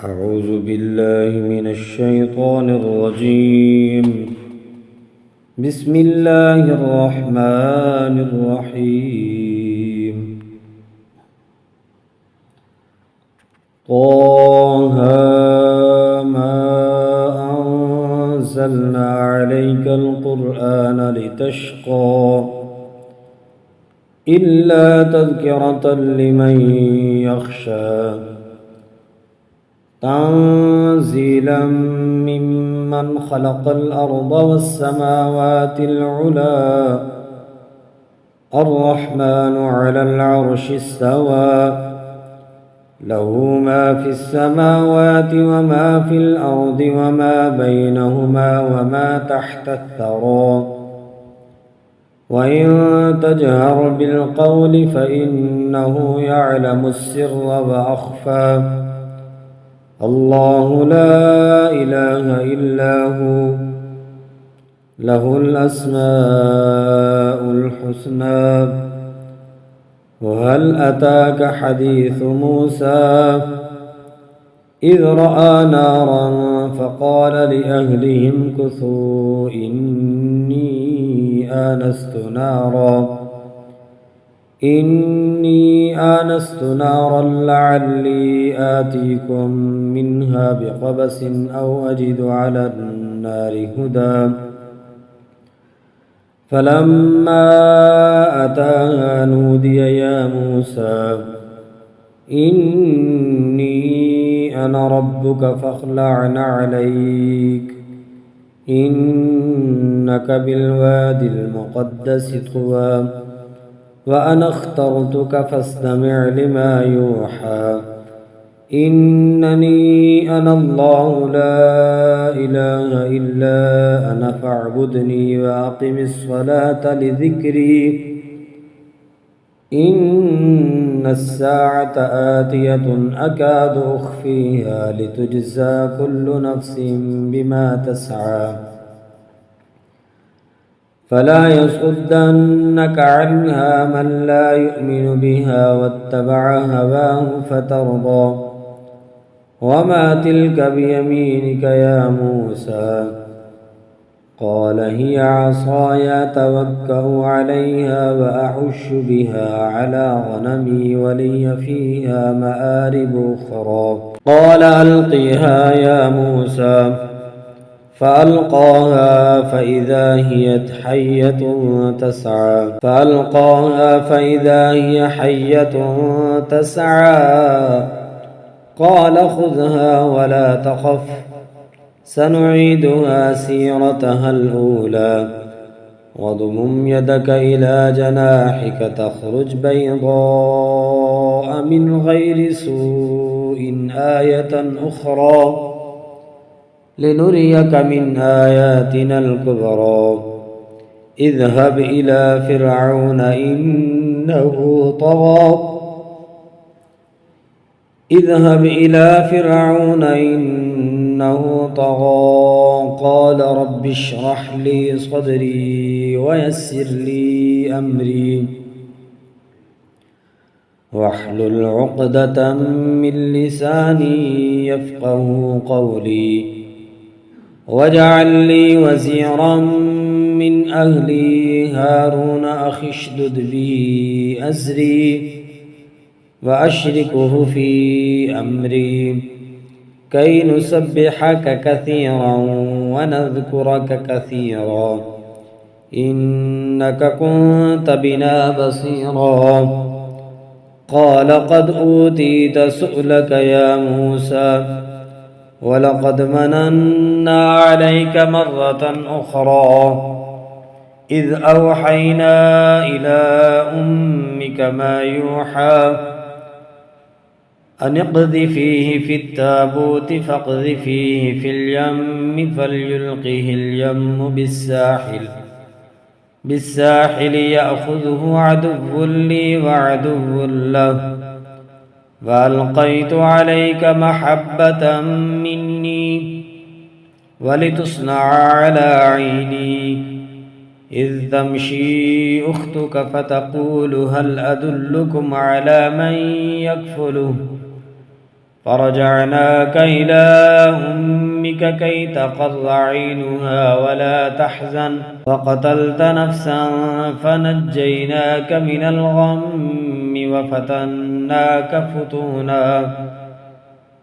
أعوذ بالله من الشيطان الرجيم. بسم الله الرحمن الرحيم. طه ما أنزلنا عليك القرآن لتشقى إلا تذكرة لمن يخشى تنزيلا ممن خلق الأرض والسماوات العلى الرحمن على العرش استوى له ما في السماوات وما في الأرض وما بينهما وما تحت الثرى وإن تجهر بالقول فإنه يعلم السر وأخفى الله لا إله إلا هو له الأسماء الحسنى وهل أتاك حديث موسى إذ رأى نارا فقال لأهلهم كثوا إني آنست نارا لعلي آتيكم منها بقبس أو أجد على النار هدى فلما أتاها نودي يا موسى إني أنا ربك فاخلع عليك إنك بالوادي المقدس طوى وأنا اخترتك فاستمع لما يوحى إنني أنا الله لا إله إلا أنا فاعبدني وأقم الصلاة لذكري إن الساعة آتية أكاد أخفيها لتجزى كل نفس بما تسعى فلا يصدنك عنها من لا يؤمن بها واتبع هواه فترضى وما تلك بيمينك يا موسى قال هي عصاي أتوكأ عليها وأحش بها على غنمي ولي فيها مآرب أخرى قال ألقها يا موسى فألقاها فإذا هي حية تسعى قال خذها ولا تخف سنعيدها سيرتها الأولى واضمم يدك إلى جناحك تخرج بيضاء من غير سوء آية أخرى لنريك من آياتنا الكبرى اذهب إلى فرعون إنه طغى قال رب اشرح لي صدري ويسر لي أمري واحلل عقدة من لساني يفقه قولي واجعل لي وزيرا من أهلي هارون أخي اشدد به أزري وأشركه في أمري كي نسبحك كثيرا ونذكرك كثيرا إنك كنت بنا بصيرا قال قد أوتيت سؤلك يا موسى ولقد مننا عليك مرة أخرى إذ أوحينا إلى أمك ما يوحى أن اقذفيه في التابوت فاقذفيه في اليم فليلقه اليم بالساحل يأخذه عدو لي وعدو له وألقيت عليك محبة مني ولتصنع على عيني إذ تمشي أختك فتقول هل أدلكم على من يكفله فرجعناك إلى أمك كي تقر عينها ولا تحزن وقتلت نفسا فنجيناك من الغم وفتناك فتونا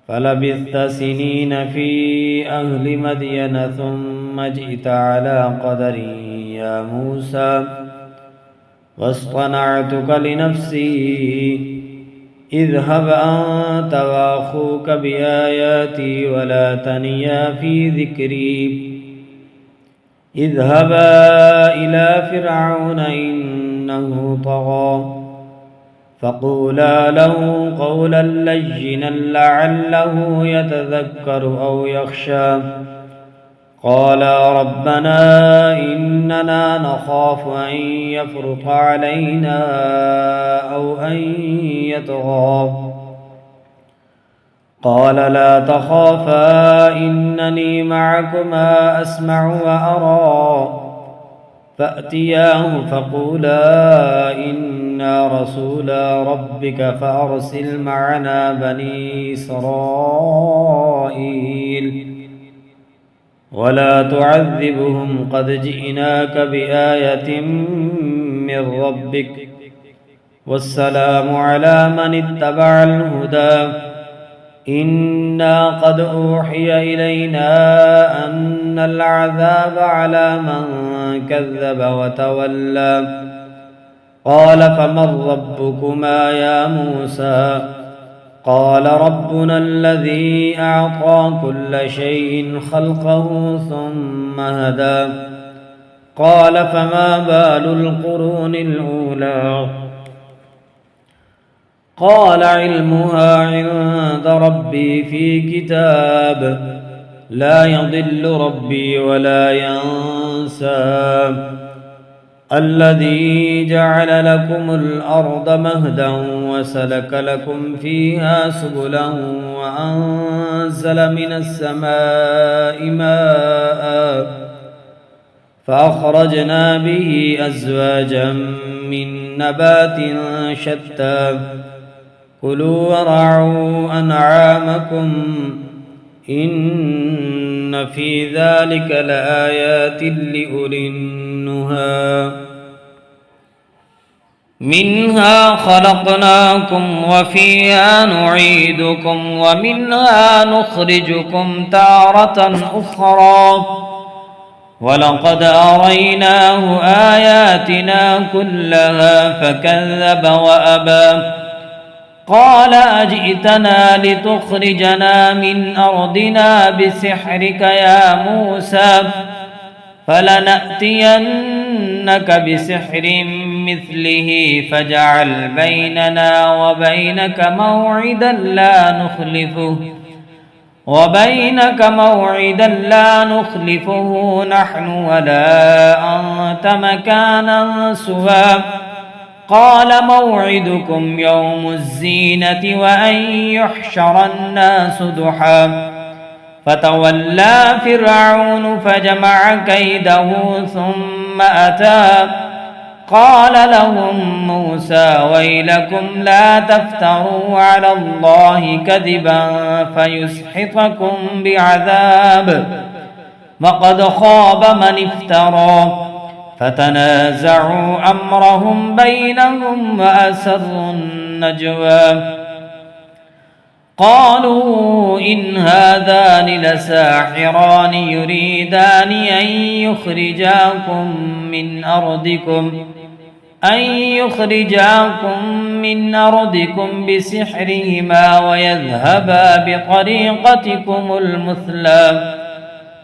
فلبثت سنين في أهل مدين ثم جئت على قدر يا موسى واصطنعتك لنفسي اذهب أنت وأخوك بآياتي ولا تنيا في ذكري اذهبا إلى فرعون إنه طغى فقولا له قولا لينا لعله يتذكر أو يخشى قالا ربنا إننا نخاف أن يفرط علينا أو أن يطغى قال لا تخافا إنني معكما أسمع وأرى فأتياه فقولا إنا رسولا ربك فأرسل معنا بني إسرائيل ولا تعذبهم قد جئناك بآية من ربك والسلام على من اتبع الهدى إنا قد أوحي إلينا أن العذاب على من كذب وتولى قال فمن ربكما يا موسى قال ربنا الذي أعطى كل شيء خلقه ثم هدى قال فما بال القرون الأولى قال علمها عند ربي في كتاب لا يضل ربي ولا ينسى الذي جعل لكم الأرض مهدا وسلك لكم فيها سبلا وأنزل من السماء ماء فأخرجنا به أزواجا من نبات شتى كلوا ورعوا أنعامكم إن في ذلك لآيات لأولي النهى منها خلقناكم وفيها نعيدكم ومنها نخرجكم تارة أخرى ولقد أريناه آياتنا كلها فكذب وأبى قال أجئتنا لتخرجنا من أرضنا بسحرك يا موسى فلنأتينك بسحر مثله فاجعل بيننا وبينك موعدا لا نخلفه نحن ولا أنت مكانا سوى قال موعدكم يوم الزينة وأن يحشر الناس ضحى فتولى فرعون فجمع كيده ثم أتى قال لهم موسى ويلكم لا تفتروا على الله كذبا فيسحتكم بعذاب وقد خاب من افترى فتنازعوا أمرهم بينهم وأسروا النجوى قالوا إن هذان لساحران يريدان أن يخرجاكم من أرضكم بسحرهما ويذهبا بطريقتكم المثلى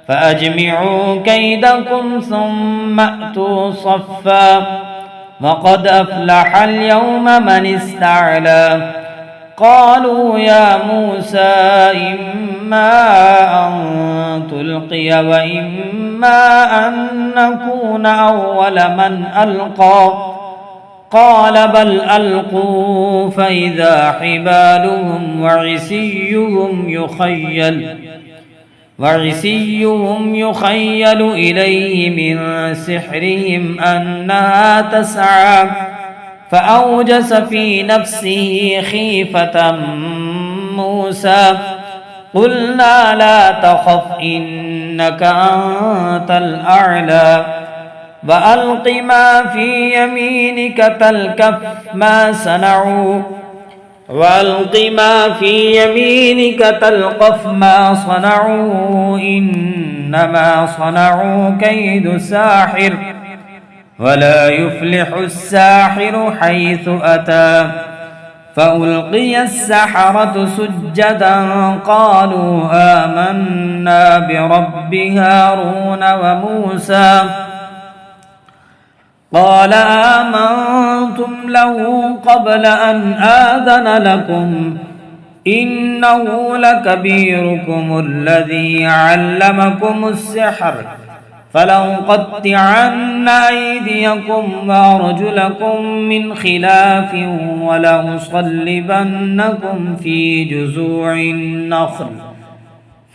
فأجمعوا كيدكم ثم أتوا صفا وقد أفلح اليوم من استعلى قالوا يا موسى إما أن تلقي وإما أن نكون أول من ألقى قال بل ألقوا فإذا حبالهم وعصيهم يخيل إليه من سحرهم أنها تسعى فأوجس في نفسه خيفة موسى قلنا لا تخف إنك أنت الأعلى وألق ما في يمينك تلقف ما صنعوا إنما صنعوا كيد ساحر ولا يفلح الساحر حيث أتى فألقي السحرة سجدا قالوا آمنا برب هارون وموسى قال آمنتم له قبل أن آذن لكم إنه لكبيركم الذي علمكم السحر فلأقطعن أيديكم وأرجلكم من خلاف ولأصلبنكم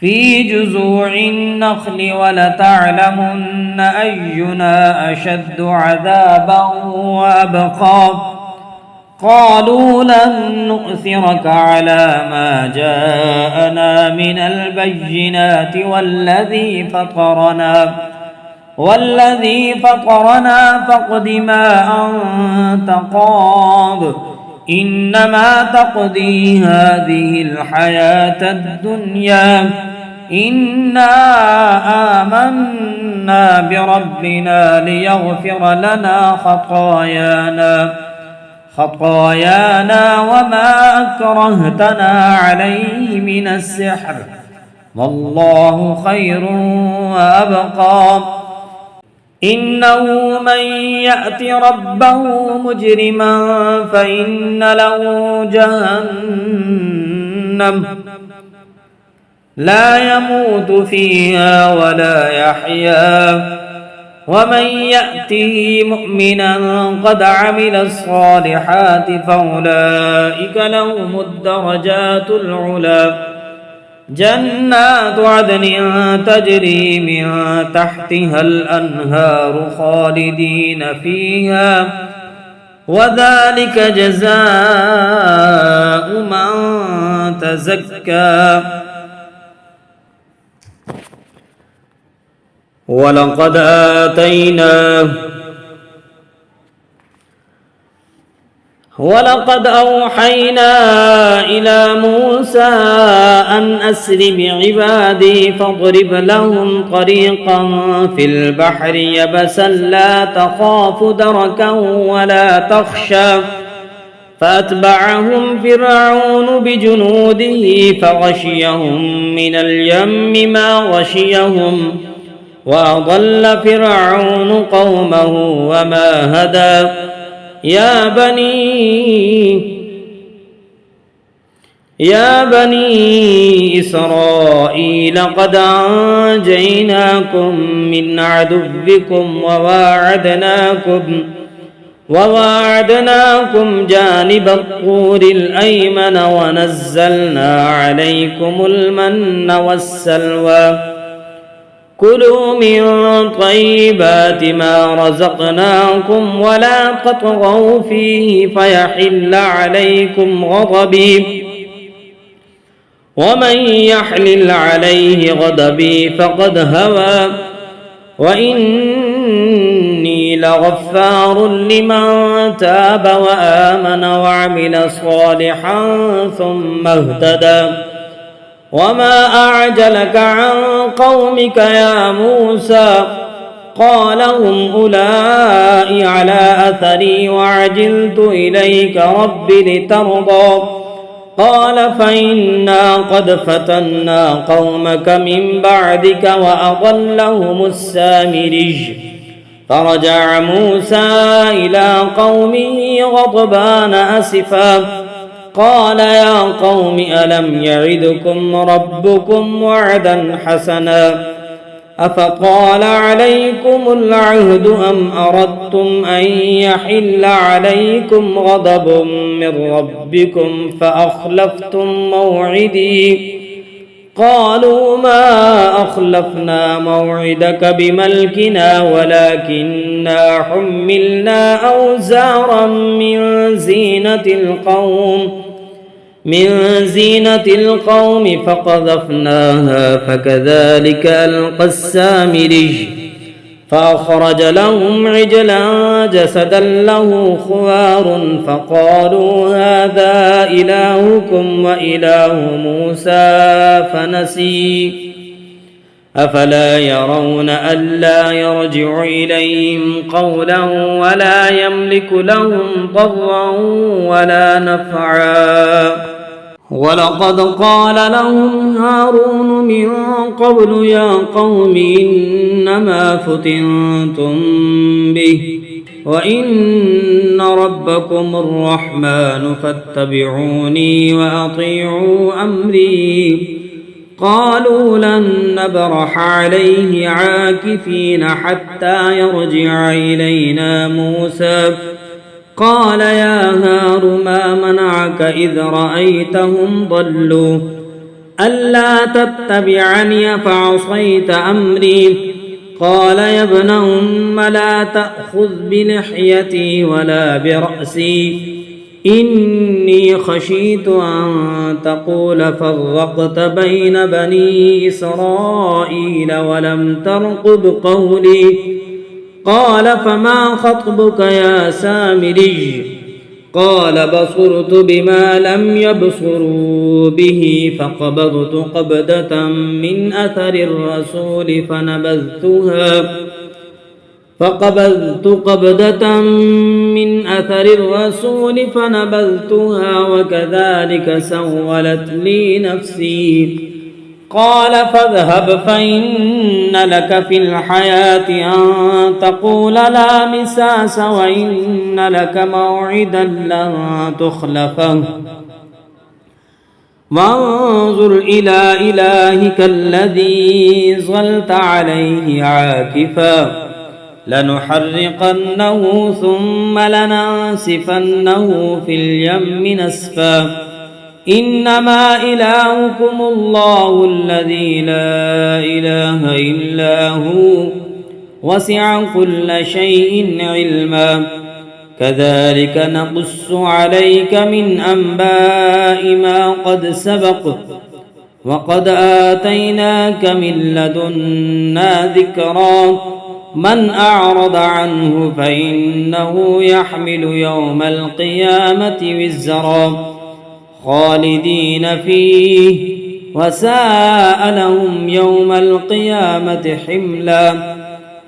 في جذوع النخل ولتعلمن أينا أشد عذابا وأبقى قالوا لن نؤثرك على ما جاءنا من البينات والذي فطرنا فاقض ما أنت قاض إنما تقضي هذه الحياة الدنيا إنا آمنا بربنا ليغفر لنا خطايانا وما أكرهتنا عليه من السحر والله خير وأبقى إنه من يأت ربه مجرما فإن له جهنم لا يموت فيها ولا يحيا ومن يأته مؤمنا قد عمل الصالحات فأولئك لهم الدرجات العلى جنات عدن تجري من تحتها الأنهار خالدين فيها وذلك جزاء من تزكى ولقد أوحينا إلى موسى أن أسر بعبادي فاضرب لهم طريقا في البحر يبسا لا تخاف دركا ولا تخشى فأتبعهم فرعون بجنوده فغشيهم من اليم ما غشيهم وأضل فرعون قومه وما هدى يا بني إسرائيل قد أنجيناكم من عدوكم وواعدناكم جانب الطور الأيمن ونزلنا عليكم المن والسلوى كلوا من طيبات ما رزقناكم ولا تطغوا فيه فيحل عليكم غضبي ومن يحلل عليه غضبي فقد هوى وإني لغفار لمن تاب وآمن وعمل صالحا ثم اهتدى وما أعجلك عن قومك يا موسى قال هم أولئك على أثري وعجلت إليك رب لترضى قال فإنا قد فتنا قومك من بعدك وأضلهم السامرج فرجع موسى إلى قومه غضبان أسفا قال يا قوم ألم يعدكم ربكم وعدا حسنا أفطال عليكم العهد أم أردتم أن يحل عليكم غضب من ربكم فأخلفتم موعدي قالوا ما أخلفنا موعدك بملكنا ولكننا حملنا أوزارا من زينة القوم من زينة القوم فقذفناها فكذلك ألقى السامري فأخرج لهم عجلا جسدا له خوار فقالوا هذا إلهكم وإله موسى فنسي أفلا يرون ألا يرجع إليهم قولا ولا يملك لهم ضرا ولا نفعا ولقد قال لهم هارون من قبل يا قوم إنما فتنتم به وإن ربكم الرحمن فاتبعوني وأطيعوا أمري قالوا لن نبرح عليه عاكفين حتى يرجع إلينا موسى قال يا هار ما منعك إذ رأيتهم ضلوا ألا تتبعني فعصيت أمري قال يا ابن أم لا تأخذ بلحيتي ولا برأسي إني خشيت أن تقول فرقت بين بني إسرائيل ولم ترقب قولي قال فما خطبك يا سامري قال بصرت بما لم يبصروا به فقبضت قبضة من أثر الرسول فنبذتها وكذلك سولت لي نفسي قال فاذهب فإن لك في الحياة أن تقول لا مساس وإن لك موعدا لن تخلفه وانظر إلى إلهك الذي ظلت عليه عاكفا لنحرقنه ثم لننسفنه في اليم نسفا إنما إلهكم الله الذي لا إله إلا هو وسع كل شيء علما كذلك نقص عليك من أنباء ما قد سبق وقد آتيناك من لدنا ذكرا من أعرض عنه فإنه يحمل يوم القيامة وزرا خالدين فيه وساء لهم يوم القيامة حملا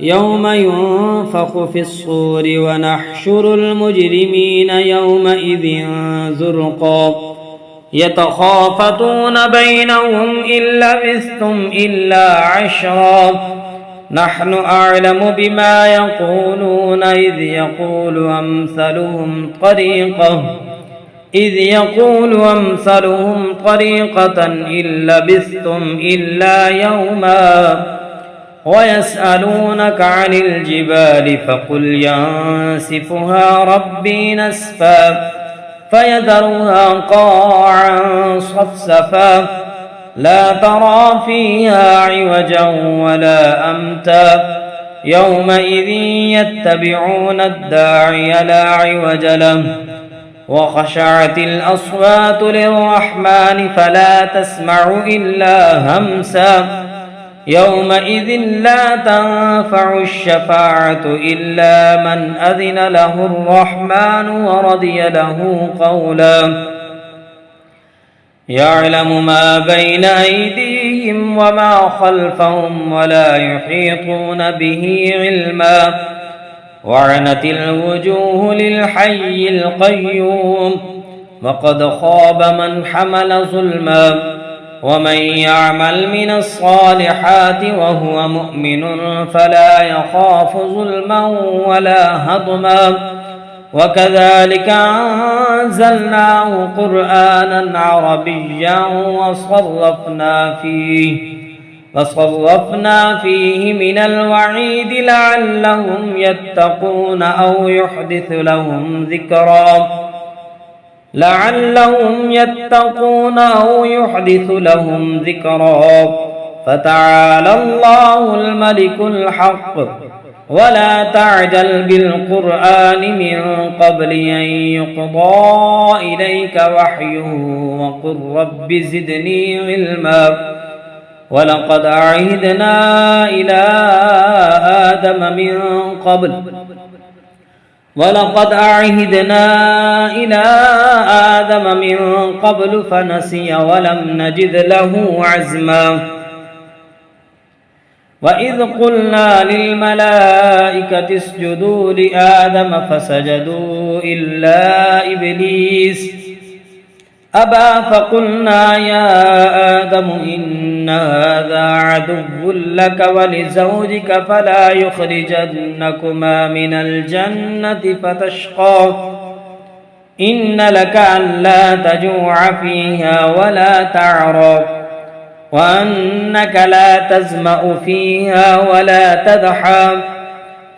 يوم ينفخ في الصور ونحشر المجرمين يومئذ زرقا يتخافتون بينهم إن لبثتم إلا عشرا نحن أعلم بما يقولون إذ يقول أمثلهم طريقة إن لبثتم إلا يوما ويسألونك عن الجبال فقل ينسفها ربي نسفا فيذرها قاعا صفصفا لا ترى فيها عوجا ولا أمتا يومئذ يتبعون الداعي لا عوج له وخشعت الأصوات للرحمن فلا تسمع إلا همسا يومئذ لا تنفع الشفاعة إلا من أذن له الرحمن ورضي له قولا يعلم ما بين أيديهم وما خلفهم ولا يحيطون به علما وعنت الوجوه للحي القيوم وقد خاب من حمل ظلما ومن يعمل من الصالحات وهو مؤمن فلا يخاف ظلما ولا هضما وكذلك أنزلناه قرآنا عربيا وصرفنا فيه من الوعيد لعلهم يتقون أو يحدث لهم ذكرا فتعالى الله الملك الحق ولا تعجل بالقرآن من قبل أن يقضى إليك وحيه وقل رب زدني علما ولقد عهدنا إلى آدم من قبل فنسي ولم نجد له عزما وإذ قلنا للملائكة اسجدوا لآدم فسجدوا إلا إبليس أبى فقلنا يا آدم إن هذا عدو لك ولزوجك فلا يخرجنكما من الجنة فتشقى إن لك ألا تجوع فيها ولا تعرى وأنك لا تظمأ فيها ولا تضحى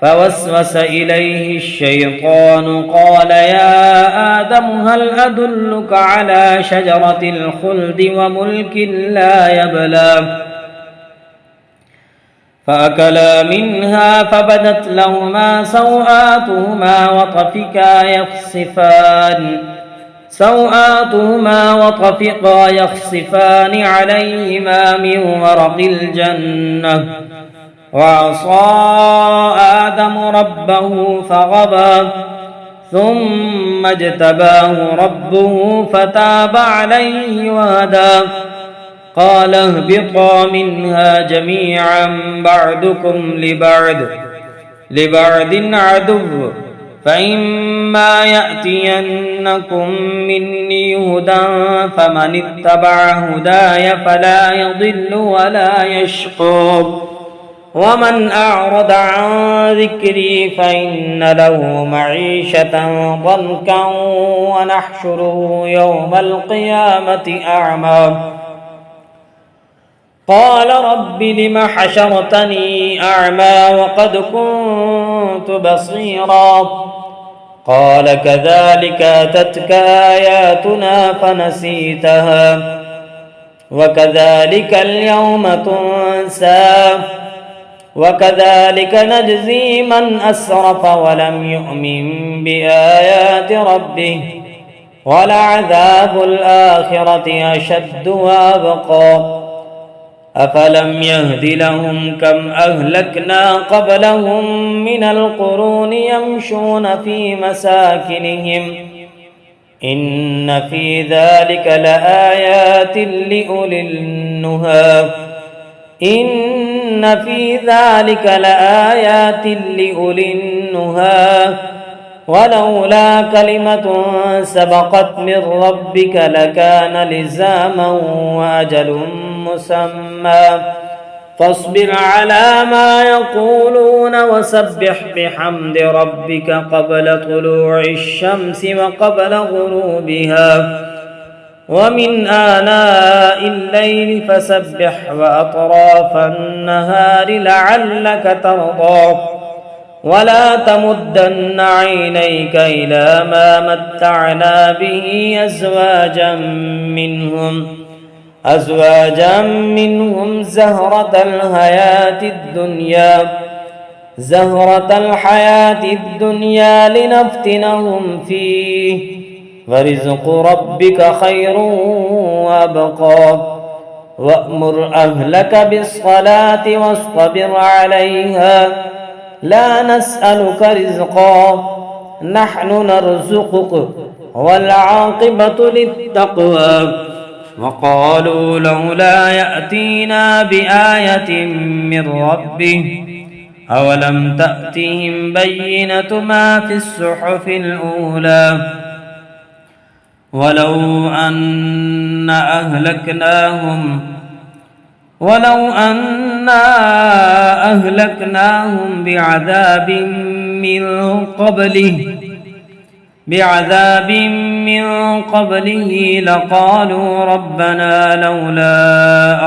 فوسوس إليه الشيطان قال يا آدم هل أدلك على شجرة الخلد وملك لا يبلى فأكلا منها فبدت لهما سوآتهما وطفقا يخصفان عليهما من ورق الجنة وعصى آدم ربه فغوى ثم اجتباه ربه فتاب عليه وهدى قال اهبطا منها جميعا بعضكم لبعض عدو فإما يأتينكم مني هدى فمن اتبع هداي فلا يضل ولا يشقى ومن أعرض عن ذكري فإن له معيشة ضنكا ونحشره يوم القيامة أعمى قال رب لم حشرتني أعمى وقد كنت بصيرا قال كذلك أتتك آياتنا فنسيتها وكذلك اليوم تنسى وكذلك نجزي من أسرف ولم يؤمن بآيات ربه ولعذاب الآخرة أشد وأبقى أفلم يهد لهم كم أهلكنا قبلهم من القرون يمشون في مساكنهم إن في ذلك لآيات لأولي النهى ولولا كلمة سبقت من ربك لكان لزاما وأجل مسمى فاصبر على ما يقولون وسبح بحمد ربك قبل طلوع الشمس وقبل غروبها ومن آناء الليل فسبح وأطراف النهار لعلك ترضى ولا تمدن عينيك إلى ما متعنا به أزواجا منهم زهرة الحياة الدنيا لنفتنهم فيه ورزق ربك خير وأبقى وأمر أهلك بالصلاة واصطبر عليها لا نسألك رزقا نحن نرزقك والعاقبة للتقوى وقالوا لولا يأتينا بآية من ربه أولم تأتهم بينة ما في الصحف الأولى ولو أنا أهلكناهم بعذاب من قبله لقالوا ربنا لولا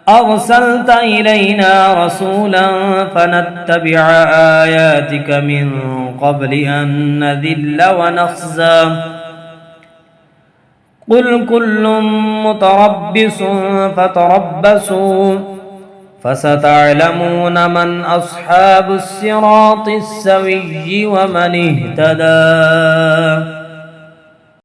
أرسلت إلينا رسولا فنتبع آياتك من قبل أن نذل ونخزى قل كل متربص فستعلمون من أصحاب الصراط السوي ومن اهتدى.